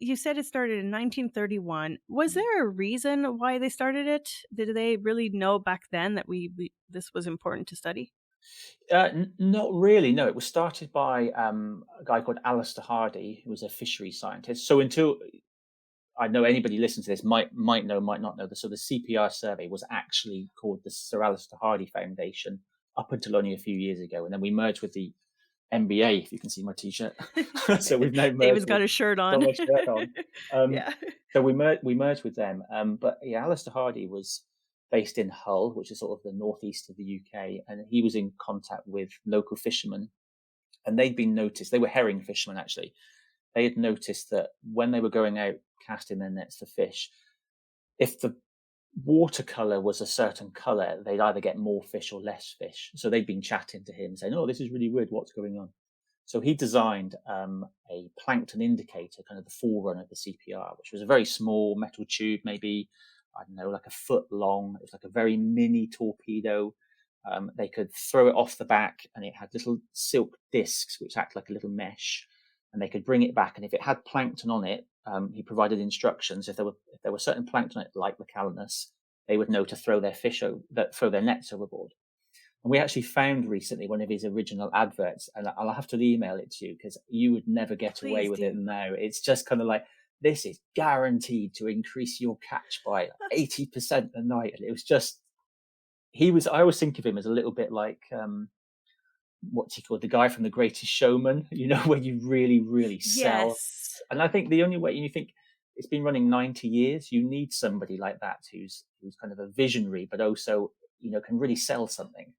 you said it started in 1931. Was there a reason why they started it? Did they really know back then that we this was important to study? Not really. No, it was started by a guy called Alistair Hardy, who was a fishery scientist. So until I know anybody listening to this might know, might not know, the CPR survey was actually called the Sir Alistair Hardy Foundation up until only a few years ago, and then we merged with the MBA. If you can see my T-shirt, so we've now merged David's got with. a shirt Got on. my shirt on. Um, Yeah. so we merged with them. But yeah, Alistair Hardy was based in Hull, which is sort of the northeast of the UK, and he was in contact with local fishermen, and they'd been noticed. They were herring fishermen actually. They had noticed that when they were going out casting their nets for fish, if the watercolor was a certain color, they'd either get more fish or less fish. So they'd been chatting to him, saying, "Oh, this is really weird. What's going on?" So he designed a plankton indicator, kind of the forerunner of the CPR, which was a very small metal tube, maybe I don't know, like a foot long. It was like a very mini torpedo. They could throw it off the back, and it had little silk discs which act like a little mesh, and they could bring it back. And if it had plankton on it, he provided instructions. If there were certain plankton on it, like Lacalnus, they would know to throw their throw their nets overboard. And we actually found recently one of his original adverts, and I'll have to email it to you because you would never get away Please with it do. now. It's just kind of like, this is guaranteed to increase your catch by 80% a night. And it was just, I always think of him as a little bit like, what's he called? The guy from The Greatest Showman, where you really, really sell. Yes. And I think the only way, you think it's been running 90 years, you need somebody like that who's kind of a visionary, but also, can really sell something.